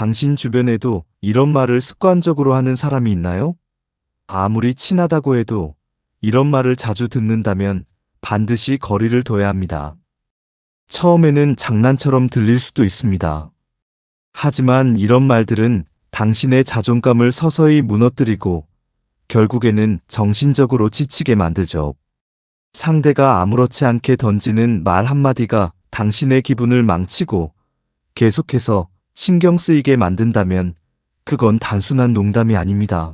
당신 주변에도 이런 말을 습관적으로 하는 사람이 있나요? 아무리 친하다고 해도 이런 말을 자주 듣는다면 반드시 거리를 둬야 합니다. 처음에는 장난처럼 들릴 수도 있습니다. 하지만 이런 말들은 당신의 자존감을 서서히 무너뜨리고 결국에는 정신적으로 지치게 만들죠. 상대가 아무렇지 않게 던지는 말 한마디가 당신의 기분을 망치고 계속해서 신경 쓰이게 만든다면 그건 단순한 농담이 아닙니다.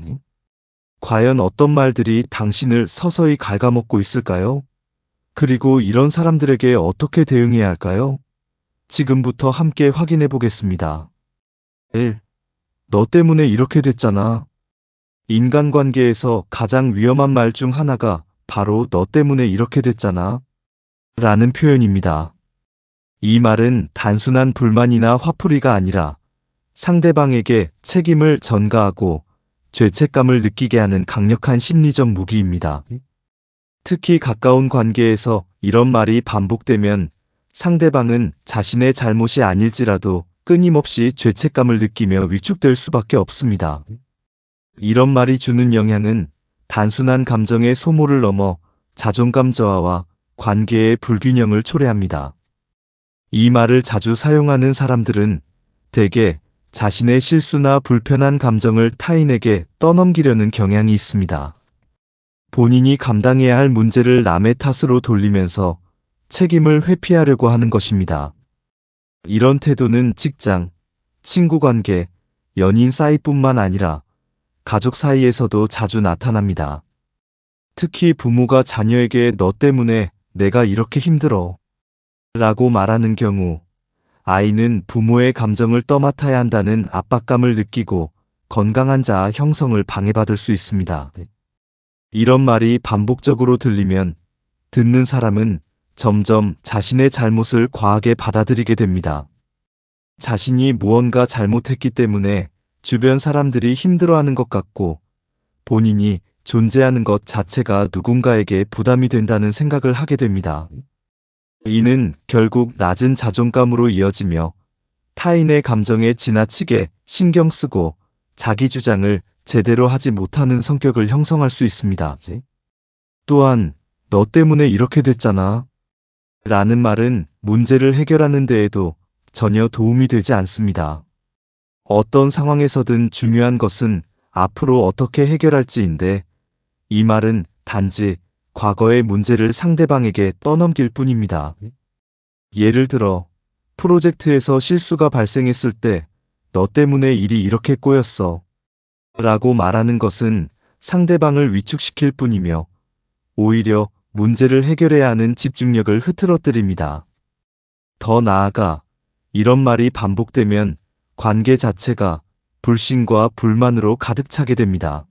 과연 어떤 말들이 당신을 서서히 갉아먹고 있을까요? 그리고 이런 사람들에게 어떻게 대응해야 할까요? 지금부터 함께 확인해 보겠습니다. 1. 너 때문에 이렇게 됐잖아. 인간관계에서 가장 위험한 말 중 하나가 바로 너 때문에 이렇게 됐잖아 라는 표현입니다. 이 말은 단순한 불만이나 화풀이가 아니라 상대방에게 책임을 전가하고 죄책감을 느끼게 하는 강력한 심리적 무기입니다. 특히 가까운 관계에서 이런 말이 반복되면 상대방은 자신의 잘못이 아닐지라도 끊임없이 죄책감을 느끼며 위축될 수밖에 없습니다. 이런 말이 주는 영향은 단순한 감정의 소모를 넘어 자존감 저하와 관계의 불균형을 초래합니다. 이 말을 자주 사용하는 사람들은 대개 자신의 실수나 불편한 감정을 타인에게 떠넘기려는 경향이 있습니다. 본인이 감당해야 할 문제를 남의 탓으로 돌리면서 책임을 회피하려고 하는 것입니다. 이런 태도는 직장, 친구 관계, 연인 사이뿐만 아니라 가족 사이에서도 자주 나타납니다. 특히 부모가 자녀에게 너 때문에 내가 이렇게 힘들어 라고 말하는 경우 아이는 부모의 감정을 떠맡아야 한다는 압박감을 느끼고 건강한 자아 형성을 방해받을 수 있습니다. 이런 말이 반복적으로 들리면 듣는 사람은 점점 자신의 잘못을 과하게 받아들이게 됩니다. 자신이 무언가 잘못했기 때문에 주변 사람들이 힘들어하는 것 같고 본인이 존재하는 것 자체가 누군가에게 부담이 된다는 생각을 하게 됩니다. 이는 결국 낮은 자존감으로 이어지며 타인의 감정에 지나치게 신경 쓰고 자기 주장을 제대로 하지 못하는 성격을 형성할 수 있습니다. 또한 너 때문에 이렇게 됐잖아 라는 말은 문제를 해결하는 데에도 전혀 도움이 되지 않습니다. 어떤 상황에서든 중요한 것은 앞으로 어떻게 해결할지인데 이 말은 단지 과거의 문제를 상대방에게 떠넘길 뿐입니다. 예를 들어 프로젝트에서 실수가 발생했을 때 너 때문에 일이 이렇게 꼬였어 라고 말하는 것은 상대방을 위축시킬 뿐이며 오히려 문제를 해결해야 하는 집중력을 흐트러뜨립니다. 더 나아가 이런 말이 반복되면 관계 자체가 불신과 불만으로 가득 차게 됩니다.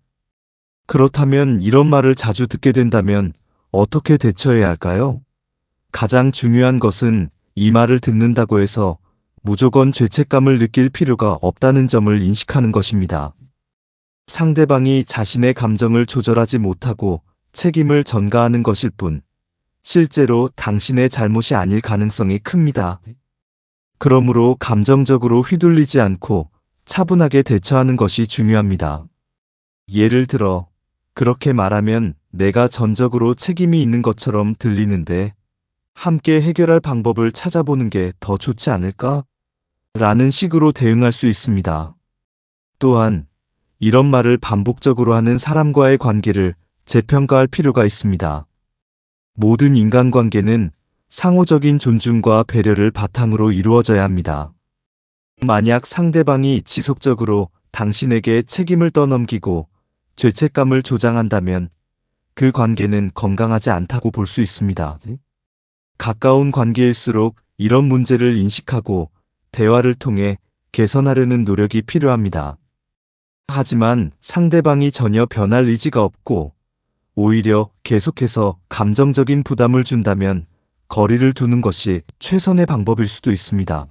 그렇다면 이런 말을 자주 듣게 된다면 어떻게 대처해야 할까요? 가장 중요한 것은 이 말을 듣는다고 해서 무조건 죄책감을 느낄 필요가 없다는 점을 인식하는 것입니다. 상대방이 자신의 감정을 조절하지 못하고 책임을 전가하는 것일 뿐, 실제로 당신의 잘못이 아닐 가능성이 큽니다. 그러므로 감정적으로 휘둘리지 않고 차분하게 대처하는 것이 중요합니다. 예를 들어, 그렇게 말하면 내가 전적으로 책임이 있는 것처럼 들리는데 함께 해결할 방법을 찾아보는 게 더 좋지 않을까? 라는 식으로 대응할 수 있습니다. 또한 이런 말을 반복적으로 하는 사람과의 관계를 재평가할 필요가 있습니다. 모든 인간관계는 상호적인 존중과 배려를 바탕으로 이루어져야 합니다. 만약 상대방이 지속적으로 당신에게 책임을 떠넘기고 죄책감을 조장한다면 그 관계는 건강하지 않다고 볼 수 있습니다. 가까운 관계일수록 이런 문제를 인식하고 대화를 통해 개선하려는 노력이 필요합니다. 하지만 상대방이 전혀 변할 의지가 없고 오히려 계속해서 감정적인 부담을 준다면 거리를 두는 것이 최선의 방법일 수도 있습니다.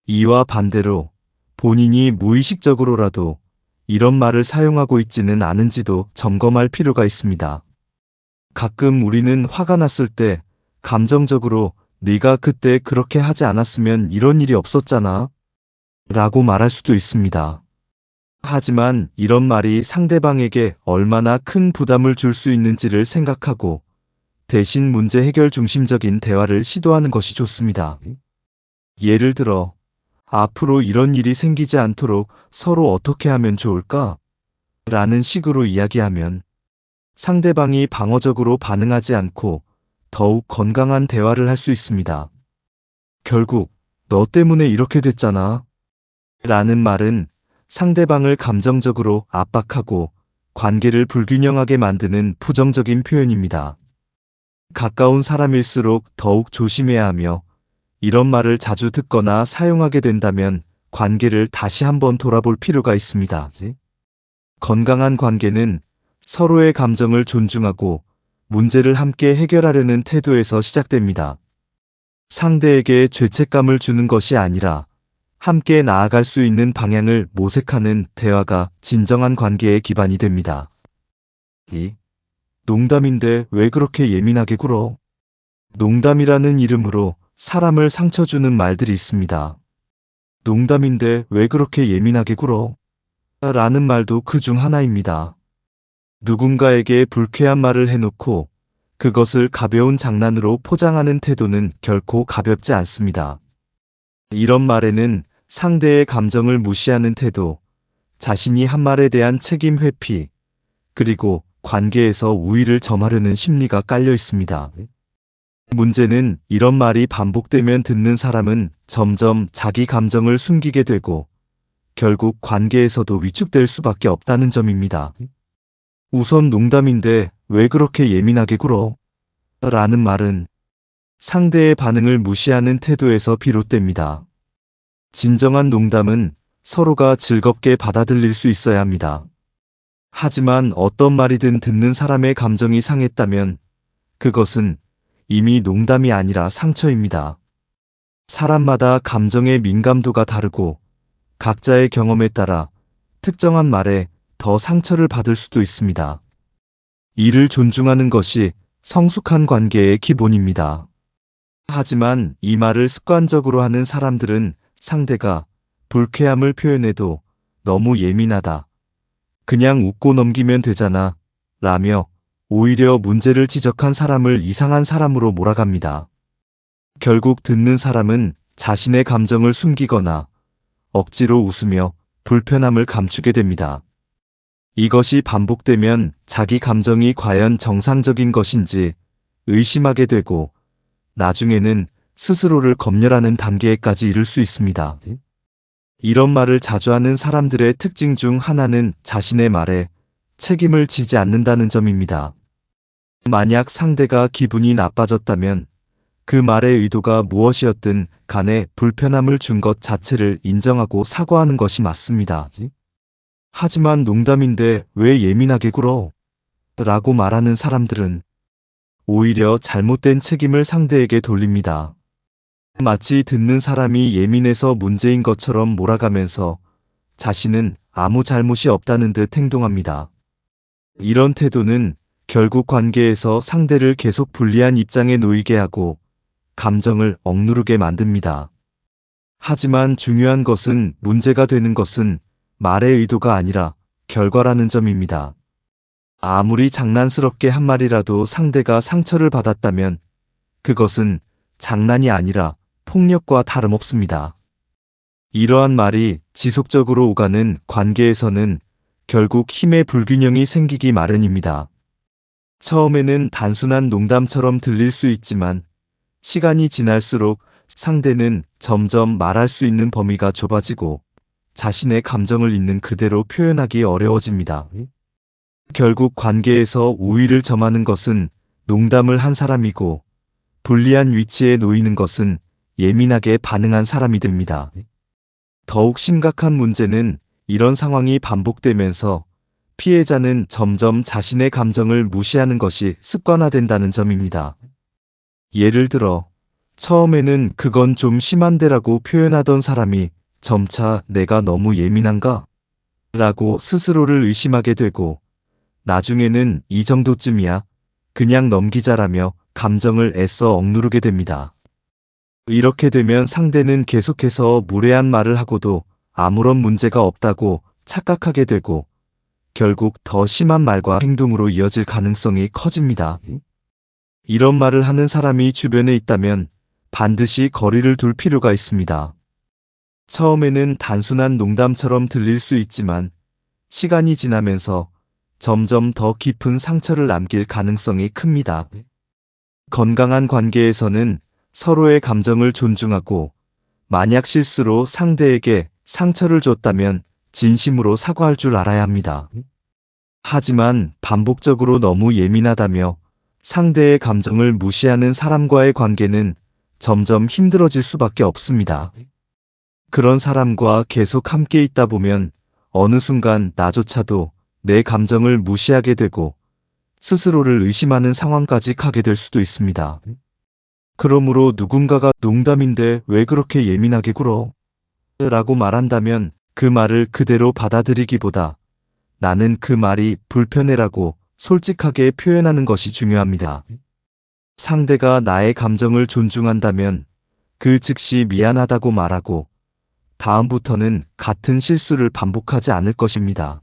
이와 반대로 본인이 무의식적으로라도 이런 말을 사용하고 있지는 않은지도 점검할 필요가 있습니다. 가끔 우리는 화가 났을 때 감정적으로 네가 그때 그렇게 하지 않았으면 이런 일이 없었잖아 라고 말할 수도 있습니다. 하지만 이런 말이 상대방에게 얼마나 큰 부담을 줄 수 있는지를 생각하고 대신 문제 해결 중심적인 대화를 시도하는 것이 좋습니다. 예를 들어, 앞으로 이런 일이 생기지 않도록 서로 어떻게 하면 좋을까? 라는 식으로 이야기하면 상대방이 방어적으로 반응하지 않고 더욱 건강한 대화를 할 수 있습니다. 결국, 너 때문에 이렇게 됐잖아. 라는 말은 상대방을 감정적으로 압박하고 관계를 불균형하게 만드는 부정적인 표현입니다. 가까운 사람일수록 더욱 조심해야 하며 이런 말을 자주 듣거나 사용하게 된다면 관계를 다시 한번 돌아볼 필요가 있습니다. 건강한 관계는 서로의 감정을 존중하고 문제를 함께 해결하려는 태도에서 시작됩니다. 상대에게 죄책감을 주는 것이 아니라 함께 나아갈 수 있는 방향을 모색하는 대화가 진정한 관계의 기반이 됩니다. 2. 농담인데 왜 그렇게 예민하게 굴어? 농담이라는 이름으로 사람을 상처 주는 말들이 있습니다. 농담인데 왜 그렇게 예민하게 굴어? 라는 말도 그 중 하나입니다. 누군가에게 불쾌한 말을 해놓고 그것을 가벼운 장난으로 포장하는 태도는 결코 가볍지 않습니다. 이런 말에는 상대의 감정을 무시하는 태도, 자신이 한 말에 대한 책임 회피, 그리고 관계에서 우위를 점하려는 심리가 깔려 있습니다. 문제는 이런 말이 반복되면 듣는 사람은 점점 자기 감정을 숨기게 되고 결국 관계에서도 위축될 수밖에 없다는 점입니다. 우선 농담인데 왜 그렇게 예민하게 굴어? 라는 말은 상대의 반응을 무시하는 태도에서 비롯됩니다. 진정한 농담은 서로가 즐겁게 받아들일 수 있어야 합니다. 하지만 어떤 말이든 듣는 사람의 감정이 상했다면 그것은 이미 농담이 아니라 상처입니다. 사람마다 감정의 민감도가 다르고 각자의 경험에 따라 특정한 말에 더 상처를 받을 수도 있습니다. 이를 존중하는 것이 성숙한 관계의 기본입니다. 하지만 이 말을 습관적으로 하는 사람들은 상대가 불쾌함을 표현해도 너무 예민하다, 그냥 웃고 넘기면 되잖아 라며 오히려 문제를 지적한 사람을 이상한 사람으로 몰아갑니다. 결국 듣는 사람은 자신의 감정을 숨기거나 억지로 웃으며 불편함을 감추게 됩니다. 이것이 반복되면 자기 감정이 과연 정상적인 것인지 의심하게 되고 나중에는 스스로를 검열하는 단계에까지 이를 수 있습니다. 이런 말을 자주 하는 사람들의 특징 중 하나는 자신의 말에 책임을 지지 않는다는 점입니다. 만약 상대가 기분이 나빠졌다면 그 말의 의도가 무엇이었든 간에 불편함을 준 것 자체를 인정하고 사과하는 것이 맞습니다. 하지만 농담인데 왜 예민하게 굴어? 라고 말하는 사람들은 오히려 잘못된 책임을 상대에게 돌립니다. 마치 듣는 사람이 예민해서 문제인 것처럼 몰아가면서 자신은 아무 잘못이 없다는 듯 행동합니다. 이런 태도는 결국 관계에서 상대를 계속 불리한 입장에 놓이게 하고 감정을 억누르게 만듭니다. 하지만 중요한 것은 문제가 되는 것은 말의 의도가 아니라 결과라는 점입니다. 아무리 장난스럽게 한 말이라도 상대가 상처를 받았다면 그것은 장난이 아니라 폭력과 다름없습니다. 이러한 말이 지속적으로 오가는 관계에서는 결국 힘의 불균형이 생기기 마련입니다. 처음에는 단순한 농담처럼 들릴 수 있지만 시간이 지날수록 상대는 점점 말할 수 있는 범위가 좁아지고 자신의 감정을 있는 그대로 표현하기 어려워집니다. 결국 관계에서 우위를 점하는 것은 농담을 한 사람이고 불리한 위치에 놓이는 것은 예민하게 반응한 사람이 됩니다. 더욱 심각한 문제는 이런 상황이 반복되면서 피해자는 점점 자신의 감정을 무시하는 것이 습관화된다는 점입니다. 예를 들어 처음에는 그건 좀 심한데라고 표현하던 사람이 점차 내가 너무 예민한가? 라고 스스로를 의심하게 되고 나중에는 이 정도쯤이야 그냥 넘기자라며 감정을 애써 억누르게 됩니다. 이렇게 되면 상대는 계속해서 무례한 말을 하고도 아무런 문제가 없다고 착각하게 되고 결국 더 심한 말과 행동으로 이어질 가능성이 커집니다. 이런 말을 하는 사람이 주변에 있다면 반드시 거리를 둘 필요가 있습니다. 처음에는 단순한 농담처럼 들릴 수 있지만 시간이 지나면서 점점 더 깊은 상처를 남길 가능성이 큽니다. 건강한 관계에서는 서로의 감정을 존중하고 만약 실수로 상대에게 상처를 줬다면 진심으로 사과할 줄 알아야 합니다. 하지만 반복적으로 너무 예민하다며 상대의 감정을 무시하는 사람과의 관계는 점점 힘들어질 수밖에 없습니다. 그런 사람과 계속 함께 있다 보면 어느 순간 나조차도 내 감정을 무시하게 되고 스스로를 의심하는 상황까지 가게 될 수도 있습니다. 그러므로 누군가가 농담인데 왜 그렇게 예민하게 굴어? 라고 말한다면 그 말을 그대로 받아들이기보다 나는 그 말이 불편해라고 솔직하게 표현하는 것이 중요합니다. 상대가 나의 감정을 존중한다면 그 즉시 미안하다고 말하고 다음부터는 같은 실수를 반복하지 않을 것입니다.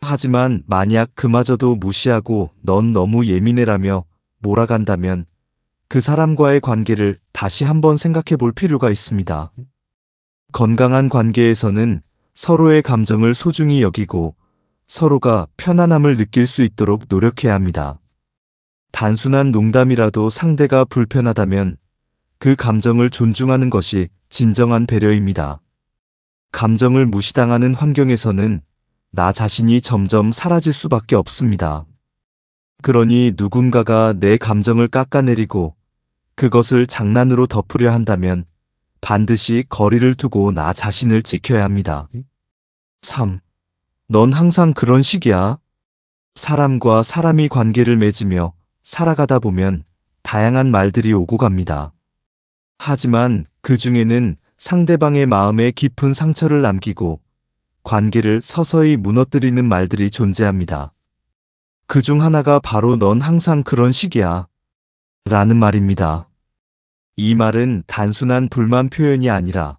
하지만 만약 그마저도 무시하고 넌 너무 예민해라며 몰아간다면 그 사람과의 관계를 다시 한번 생각해 볼 필요가 있습니다. 건강한 관계에서는 서로의 감정을 소중히 여기고 서로가 편안함을 느낄 수 있도록 노력해야 합니다. 단순한 농담이라도 상대가 불편하다면 그 감정을 존중하는 것이 진정한 배려입니다. 감정을 무시당하는 환경에서는 나 자신이 점점 사라질 수밖에 없습니다. 그러니 누군가가 내 감정을 깎아내리고 그것을 장난으로 덮으려 한다면 반드시 거리를 두고 나 자신을 지켜야 합니다. 3. 넌 항상 그런 식이야. 사람과 사람이 관계를 맺으며 살아가다 보면 다양한 말들이 오고 갑니다. 하지만 그 중에는 상대방의 마음에 깊은 상처를 남기고 관계를 서서히 무너뜨리는 말들이 존재합니다. 그 중 하나가 바로 넌 항상 그런 식이야 라는 말입니다. 이 말은 단순한 불만 표현이 아니라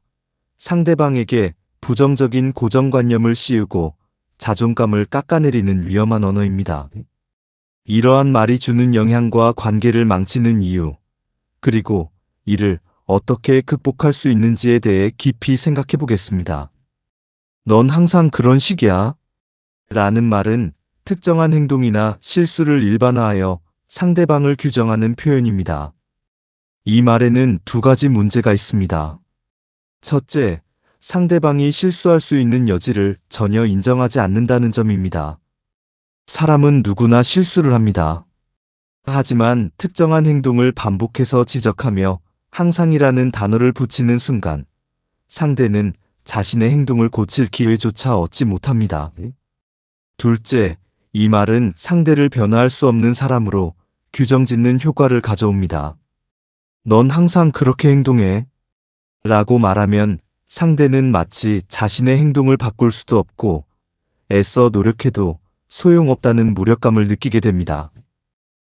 상대방에게 부정적인 고정관념을 씌우고 자존감을 깎아내리는 위험한 언어입니다. 이러한 말이 주는 영향과 관계를 망치는 이유, 그리고 이를 어떻게 극복할 수 있는지에 대해 깊이 생각해 보겠습니다. 넌 항상 그런 식이야 라는 말은 특정한 행동이나 실수를 일반화하여 상대방을 규정하는 표현입니다. 이 말에는 두 가지 문제가 있습니다. 첫째, 상대방이 실수할 수 있는 여지를 전혀 인정하지 않는다는 점입니다. 사람은 누구나 실수를 합니다. 하지만 특정한 행동을 반복해서 지적하며 항상이라는 단어를 붙이는 순간 상대는 자신의 행동을 고칠 기회조차 얻지 못합니다. 둘째, 이 말은 상대를 변화할 수 없는 사람으로 규정짓는 효과를 가져옵니다. 넌 항상 그렇게 행동해 라고 말하면 상대는 마치 자신의 행동을 바꿀 수도 없고 애써 노력해도 소용없다는 무력감을 느끼게 됩니다.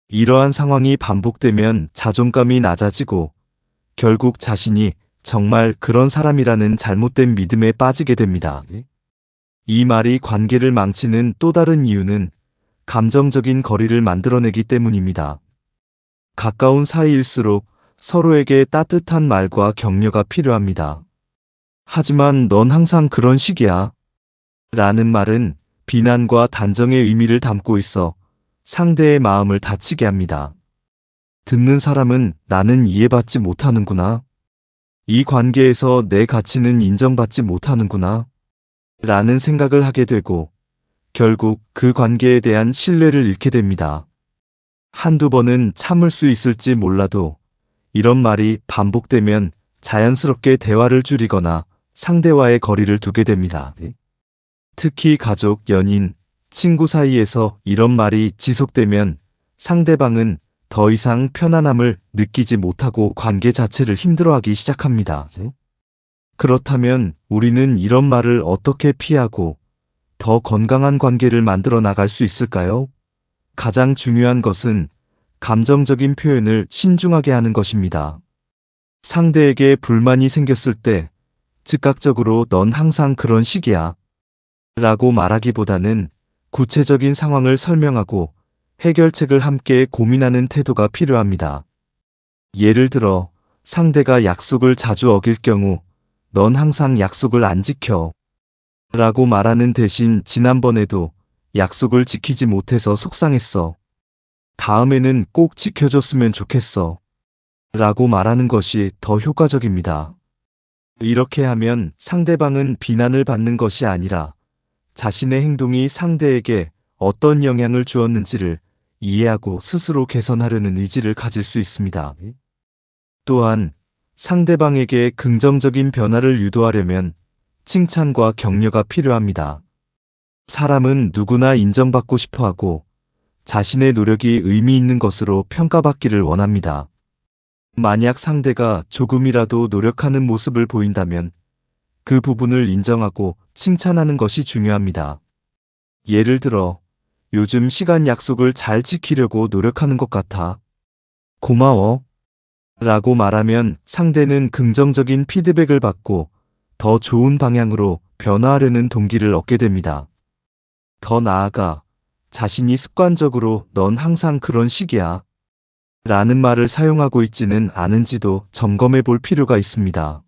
이러한 상황이 반복되면 자존감이 낮아지고 결국 자신이 정말 그런 사람이라는 잘못된 믿음에 빠지게 됩니다. 이 말이 관계를 망치는 또 다른 이유는 감정적인 거리를 만들어내기 때문입니다. 가까운 사이일수록 서로에게 따뜻한 말과 격려가 필요합니다. 하지만 넌 항상 그런 식이야 라는 말은 비난과 단정의 의미를 담고 있어 상대의 마음을 다치게 합니다. 듣는 사람은 나는 이해받지 못하는구나. 이 관계에서 내 가치는 인정받지 못하는구나. 라는 생각을 하게 되고 결국 그 관계에 대한 신뢰를 잃게 됩니다. 한두 번은 참을 수 있을지 몰라도 이런 말이 반복되면 자연스럽게 대화를 줄이거나 상대와의 거리를 두게 됩니다. 특히 가족, 연인, 친구 사이에서 이런 말이 지속되면 상대방은 더 이상 편안함을 느끼지 못하고 관계 자체를 힘들어하기 시작합니다. 그렇다면 우리는 이런 말을 어떻게 피하고 더 건강한 관계를 만들어 나갈 수 있을까요? 가장 중요한 것은 감정적인 표현을 신중하게 하는 것입니다. 상대에게 불만이 생겼을 때 즉각적으로 넌 항상 그런 식이야 라고 말하기보다는 구체적인 상황을 설명하고 해결책을 함께 고민하는 태도가 필요합니다. 예를 들어 상대가 약속을 자주 어길 경우 넌 항상 약속을 안 지켜 라고 말하는 대신 지난번에도 약속을 지키지 못해서 속상했어. 다음에는 꼭 지켜줬으면 좋겠어 라고 말하는 것이 더 효과적입니다. 이렇게 하면 상대방은 비난을 받는 것이 아니라 자신의 행동이 상대에게 어떤 영향을 주었는지를 이해하고 스스로 개선하려는 의지를 가질 수 있습니다. 또한 상대방에게 긍정적인 변화를 유도하려면 칭찬과 격려가 필요합니다. 사람은 누구나 인정받고 싶어 하고 자신의 노력이 의미 있는 것으로 평가받기를 원합니다. 만약 상대가 조금이라도 노력하는 모습을 보인다면 그 부분을 인정하고 칭찬하는 것이 중요합니다. 예를 들어, 요즘 시간 약속을 잘 지키려고 노력하는 것 같아. 고마워. 라고 말하면 상대는 긍정적인 피드백을 받고 더 좋은 방향으로 변화하려는 동기를 얻게 됩니다. 더 나아가 자신이 습관적으로 넌 항상 그런 식이야 라는 말을 사용하고 있지는 않은지도 점검해 볼 필요가 있습니다.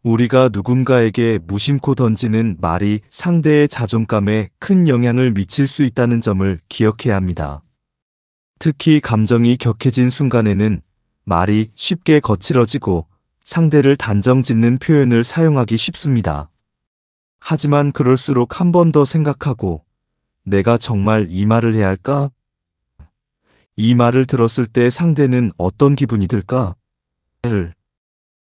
우리가 누군가에게 무심코 던지는 말이 상대의 자존감에 큰 영향을 미칠 수 있다는 점을 기억해야 합니다. 특히 감정이 격해진 순간에는 말이 쉽게 거칠어지고 상대를 단정짓는 표현을 사용하기 쉽습니다. 하지만 그럴수록 한 번 더 생각하고 내가 정말 이 말을 해야 할까? 이 말을 들었을 때 상대는 어떤 기분이 들까? 를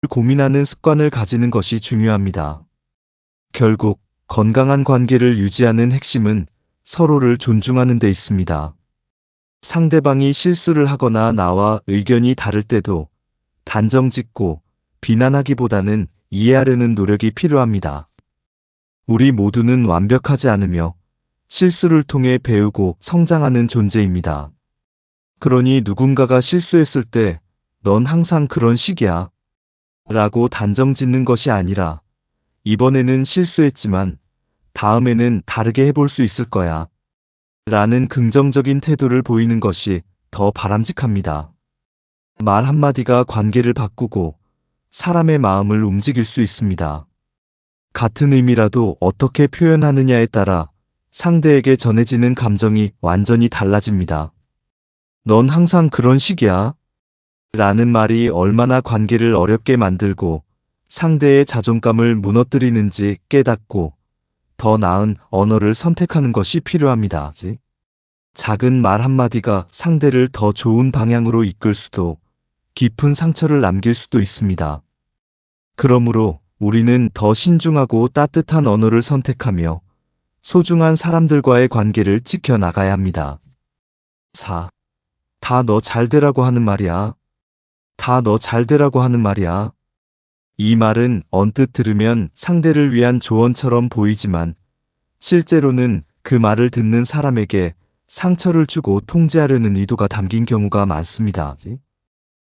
고민하는 습관을 가지는 것이 중요합니다. 결국 건강한 관계를 유지하는 핵심은 서로를 존중하는 데 있습니다. 상대방이 실수를 하거나 나와 의견이 다를 때도 단정짓고 비난하기보다는 이해하려는 노력이 필요합니다. 우리 모두는 완벽하지 않으며 실수를 통해 배우고 성장하는 존재입니다. 그러니 누군가가 실수했을 때 넌 항상 그런 식이야 라고 단정짓는 것이 아니라 이번에는 실수했지만 다음에는 다르게 해볼 수 있을 거야 라는 긍정적인 태도를 보이는 것이 더 바람직합니다. 말 한마디가 관계를 바꾸고 사람의 마음을 움직일 수 있습니다. 같은 의미라도 어떻게 표현하느냐에 따라 상대에게 전해지는 감정이 완전히 달라집니다. 넌 항상 그런 식이야 라는 말이 얼마나 관계를 어렵게 만들고 상대의 자존감을 무너뜨리는지 깨닫고 더 나은 언어를 선택하는 것이 필요합니다. 작은 말 한마디가 상대를 더 좋은 방향으로 이끌 수도 깊은 상처를 남길 수도 있습니다. 그러므로 우리는 더 신중하고 따뜻한 언어를 선택하며 소중한 사람들과의 관계를 지켜나가야 합니다. 4. 다 너 잘되라고 하는 말이야. 다 너 잘되라고 하는 말이야. 이 말은 언뜻 들으면 상대를 위한 조언처럼 보이지만 실제로는 그 말을 듣는 사람에게 상처를 주고 통제하려는 의도가 담긴 경우가 많습니다.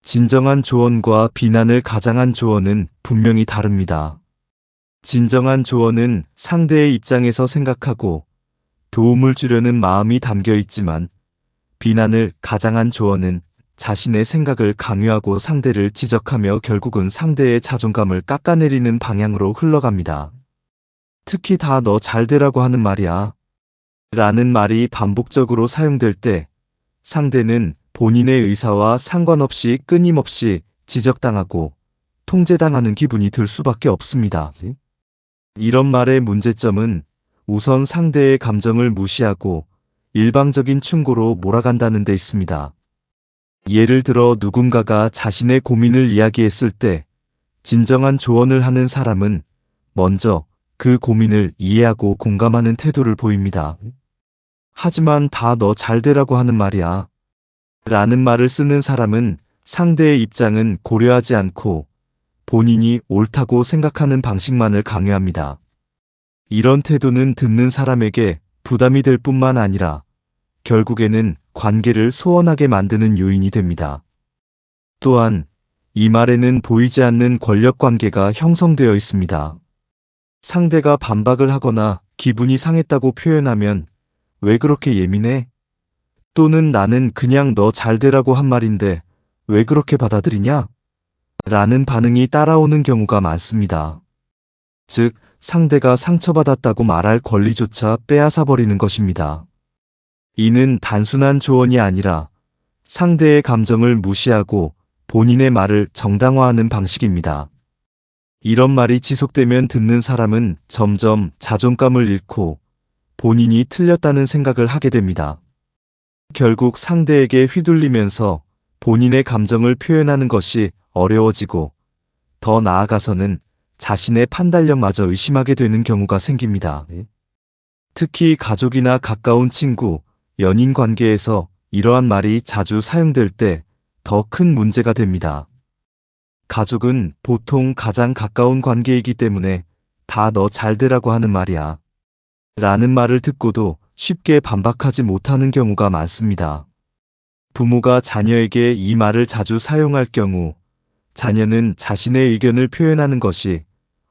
진정한 조언과 비난을 가장한 조언은 분명히 다릅니다. 진정한 조언은 상대의 입장에서 생각하고 도움을 주려는 마음이 담겨 있지만 비난을 가장한 조언은 자신의 생각을 강요하고 상대를 지적하며 결국은 상대의 자존감을 깎아내리는 방향으로 흘러갑니다. 특히 다 너 잘되라고 하는 말이야 라는 말이 반복적으로 사용될 때 상대는 본인의 의사와 상관없이 끊임없이 지적당하고 통제당하는 기분이 들 수밖에 없습니다. 이런 말의 문제점은 우선 상대의 감정을 무시하고 일방적인 충고로 몰아간다는 데 있습니다. 예를 들어 누군가가 자신의 고민을 이야기했을 때 진정한 조언을 하는 사람은 먼저 그 고민을 이해하고 공감하는 태도를 보입니다. 하지만 다 너 잘되라고 하는 말이야 라는 말을 쓰는 사람은 상대의 입장은 고려하지 않고 본인이 옳다고 생각하는 방식만을 강요합니다. 이런 태도는 듣는 사람에게 부담이 될 뿐만 아니라 결국에는 관계를 소원하게 만드는 요인이 됩니다. 또한 이 말에는 보이지 않는 권력 관계가 형성되어 있습니다. 상대가 반박을 하거나 기분이 상했다고 표현하면 왜 그렇게 예민해? 또는 나는 그냥 너 잘 되라고 한 말인데 왜 그렇게 받아들이냐? 라는 반응이 따라오는 경우가 많습니다. 즉, 상대가 상처받았다고 말할 권리조차 빼앗아버리는 것입니다. 이는 단순한 조언이 아니라 상대의 감정을 무시하고 본인의 말을 정당화하는 방식입니다. 이런 말이 지속되면 듣는 사람은 점점 자존감을 잃고 본인이 틀렸다는 생각을 하게 됩니다. 결국 상대에게 휘둘리면서 본인의 감정을 표현하는 것이 어려워지고 더 나아가서는 자신의 판단력마저 의심하게 되는 경우가 생깁니다. 특히 가족이나 가까운 친구, 연인 관계에서 이러한 말이 자주 사용될 때 더 큰 문제가 됩니다. 가족은 보통 가장 가까운 관계이기 때문에 다 너 잘 되라고 하는 말이야. 라는 말을 듣고도 쉽게 반박하지 못하는 경우가 많습니다. 부모가 자녀에게 이 말을 자주 사용할 경우 자녀는 자신의 의견을 표현하는 것이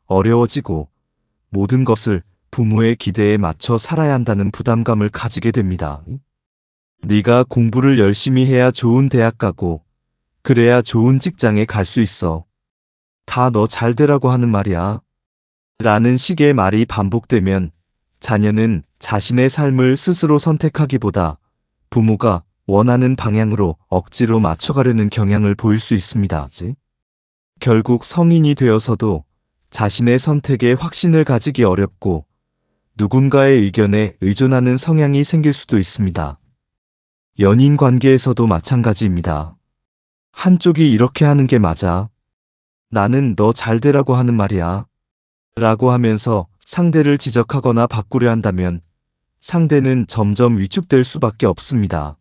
어려워지고 모든 것을 부모의 기대에 맞춰 살아야 한다는 부담감을 가지게 됩니다. 네가 공부를 열심히 해야 좋은 대학 가고 그래야 좋은 직장에 갈 수 있어. 다 너 잘 되라고 하는 말이야. 라는 식의 말이 반복되면 자녀는 자신의 삶을 스스로 선택하기보다 부모가 원하는 방향으로 억지로 맞춰가려는 경향을 보일 수 있습니다. 결국 성인이 되어서도 자신의 선택에 확신을 가지기 어렵고 누군가의 의견에 의존하는 성향이 생길 수도 있습니다. 연인 관계에서도 마찬가지입니다. 한쪽이 이렇게 하는 게 맞아. 나는 너 잘 되라고 하는 말이야. 라고 하면서 상대를 지적하거나 바꾸려 한다면 상대는 점점 위축될 수밖에 없습니다.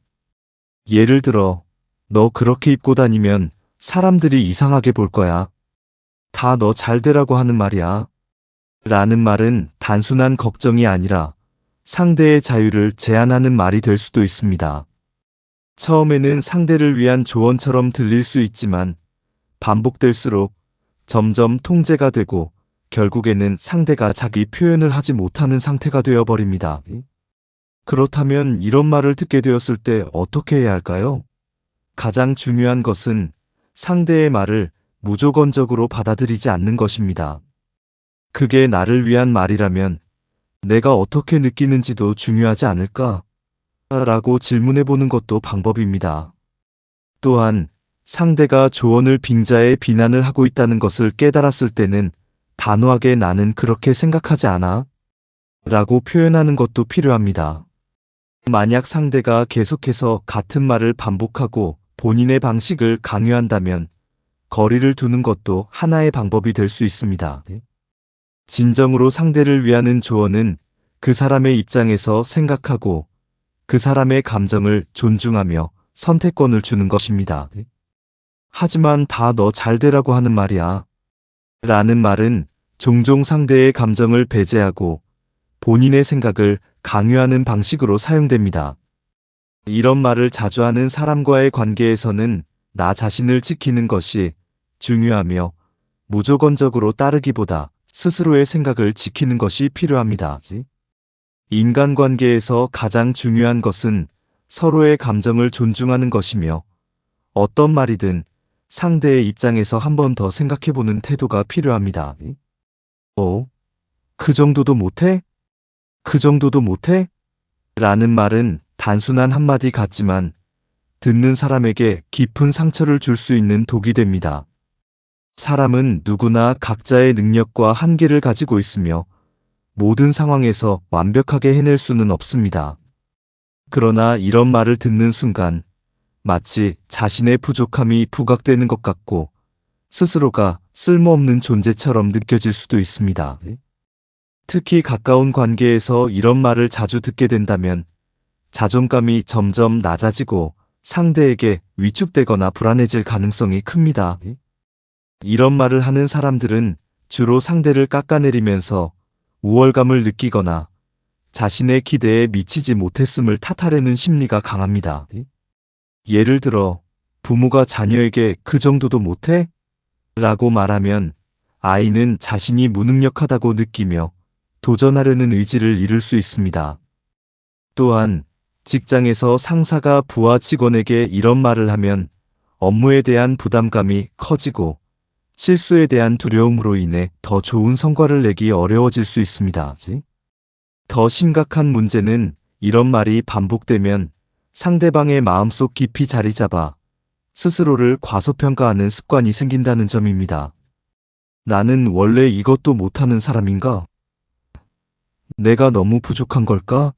예를 들어, 너 그렇게 입고 다니면 사람들이 이상하게 볼 거야. 다 너 잘 되라고 하는 말이야. 라는 말은 단순한 걱정이 아니라 상대의 자유를 제한하는 말이 될 수도 있습니다. 처음에는 상대를 위한 조언처럼 들릴 수 있지만 반복될수록 점점 통제가 되고 결국에는 상대가 자기 표현을 하지 못하는 상태가 되어버립니다. 그렇다면 이런 말을 듣게 되었을 때 어떻게 해야 할까요? 가장 중요한 것은 상대의 말을 무조건적으로 받아들이지 않는 것입니다. 그게 나를 위한 말이라면 내가 어떻게 느끼는지도 중요하지 않을까? 라고 질문해 보는 것도 방법입니다. 또한 상대가 조언을 빙자해 비난을 하고 있다는 것을 깨달았을 때는 단호하게 나는 그렇게 생각하지 않아 라고 표현하는 것도 필요합니다. 만약 상대가 계속해서 같은 말을 반복하고 본인의 방식을 강요한다면 거리를 두는 것도 하나의 방법이 될 수 있습니다. 진정으로 상대를 위하는 조언은 그 사람의 입장에서 생각하고 그 사람의 감정을 존중하며 선택권을 주는 것입니다. 하지만 다 너 잘 되라고 하는 말이야. 라는 말은 종종 상대의 감정을 배제하고 본인의 생각을 강요하는 방식으로 사용됩니다. 이런 말을 자주 하는 사람과의 관계에서는 나 자신을 지키는 것이 중요하며 무조건적으로 따르기보다 스스로의 생각을 지키는 것이 필요합니다. 인간관계에서 가장 중요한 것은 서로의 감정을 존중하는 것이며 어떤 말이든 상대의 입장에서 한 번 더 생각해보는 태도가 필요합니다. 그 정도도 못해? 그 정도도 못해? 라는 말은 단순한 한마디 같지만 듣는 사람에게 깊은 상처를 줄 수 있는 독이 됩니다. 사람은 누구나 각자의 능력과 한계를 가지고 있으며 모든 상황에서 완벽하게 해낼 수는 없습니다. 그러나 이런 말을 듣는 순간 마치 자신의 부족함이 부각되는 것 같고 스스로가 쓸모없는 존재처럼 느껴질 수도 있습니다. 특히 가까운 관계에서 이런 말을 자주 듣게 된다면 자존감이 점점 낮아지고 상대에게 위축되거나 불안해질 가능성이 큽니다. 이런 말을 하는 사람들은 주로 상대를 깎아내리면서 우월감을 느끼거나 자신의 기대에 미치지 못했음을 탓하려는 심리가 강합니다. 예를 들어 부모가 자녀에게 그 정도도 못해? 라고 말하면 아이는 자신이 무능력하다고 느끼며 도전하려는 의지를 잃을 수 있습니다. 또한 직장에서 상사가 부하 직원에게 이런 말을 하면 업무에 대한 부담감이 커지고 실수에 대한 두려움으로 인해 더 좋은 성과를 내기 어려워질 수 있습니다. 더 심각한 문제는 이런 말이 반복되면 상대방의 마음속 깊이 자리 잡아 스스로를 과소평가하는 습관이 생긴다는 점입니다. 나는 원래 이것도 못하는 사람인가? 내가 너무 부족한 걸까?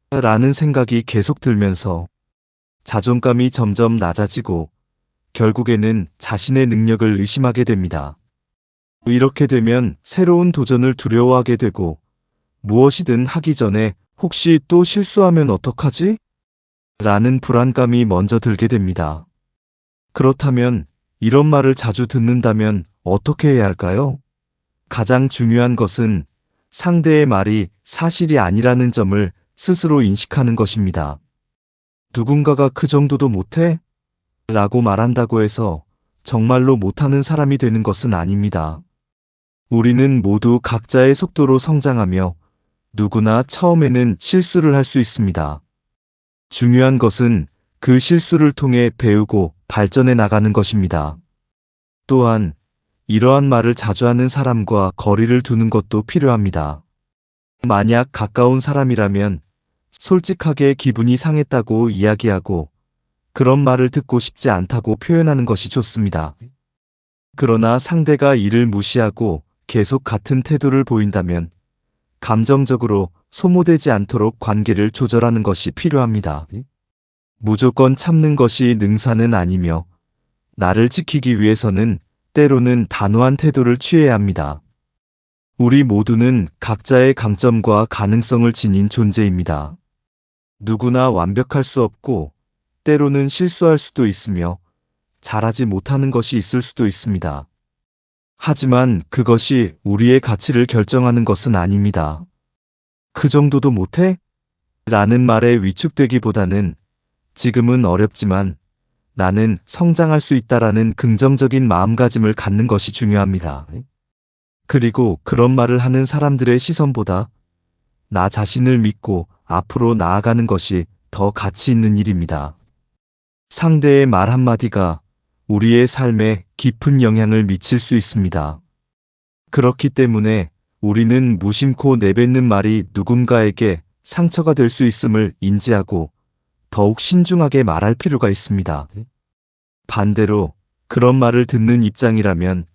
라는 생각이 계속 들면서 자존감이 점점 낮아지고 결국에는 자신의 능력을 의심하게 됩니다. 이렇게 되면 새로운 도전을 두려워하게 되고 무엇이든 하기 전에 혹시 또 실수하면 어떡하지? 라는 불안감이 먼저 들게 됩니다. 그렇다면 이런 말을 자주 듣는다면 어떻게 해야 할까요? 가장 중요한 것은 상대의 말이 사실이 아니라는 점을 스스로 인식하는 것입니다. 누군가가 그 정도도 못해? 라고 말한다고 해서 정말로 못하는 사람이 되는 것은 아닙니다. 우리는 모두 각자의 속도로 성장하며 누구나 처음에는 실수를 할 수 있습니다. 중요한 것은 그 실수를 통해 배우고 발전해 나가는 것입니다. 또한 이러한 말을 자주 하는 사람과 거리를 두는 것도 필요합니다. 만약 가까운 사람이라면 솔직하게 기분이 상했다고 이야기하고 그런 말을 듣고 싶지 않다고 표현하는 것이 좋습니다. 그러나 상대가 이를 무시하고 계속 같은 태도를 보인다면 감정적으로 소모되지 않도록 관계를 조절하는 것이 필요합니다. 무조건 참는 것이 능사는 아니며 나를 지키기 위해서는 때로는 단호한 태도를 취해야 합니다. 우리 모두는 각자의 강점과 가능성을 지닌 존재입니다. 누구나 완벽할 수 없고 때로는 실수할 수도 있으며 잘하지 못하는 것이 있을 수도 있습니다. 하지만 그것이 우리의 가치를 결정하는 것은 아닙니다. 그 정도도 못해? 라는 말에 위축되기보다는 지금은 어렵지만 나는 성장할 수 있다라는 긍정적인 마음가짐을 갖는 것이 중요합니다. 그리고 그런 말을 하는 사람들의 시선보다 나 자신을 믿고 앞으로 나아가는 것이 더 가치 있는 일입니다. 상대의 말 한마디가 우리의 삶에 깊은 영향을 미칠 수 있습니다. 그렇기 때문에 우리는 무심코 내뱉는 말이 누군가에게 상처가 될 수 있음을 인지하고 더욱 신중하게 말할 필요가 있습니다. 반대로 그런 말을 듣는 입장이라면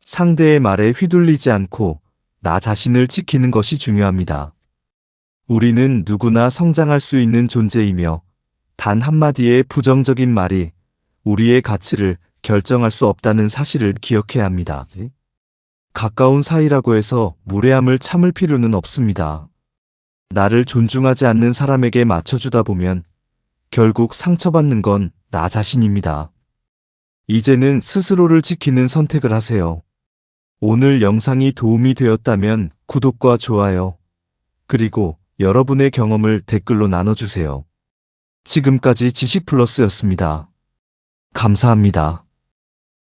상대의 말에 휘둘리지 않고 나 자신을 지키는 것이 중요합니다. 우리는 누구나 성장할 수 있는 존재이며 단 한마디의 부정적인 말이 우리의 가치를 결정할 수 없다는 사실을 기억해야 합니다. 가까운 사이라고 해서 무례함을 참을 필요는 없습니다. 나를 존중하지 않는 사람에게 맞춰주다 보면 결국 상처받는 건 나 자신입니다. 이제는 스스로를 지키는 선택을 하세요. 오늘 영상이 도움이 되었다면 구독과 좋아요, 그리고 여러분의 경험을 댓글로 나눠주세요. 지금까지 지식플러스였습니다. 감사합니다.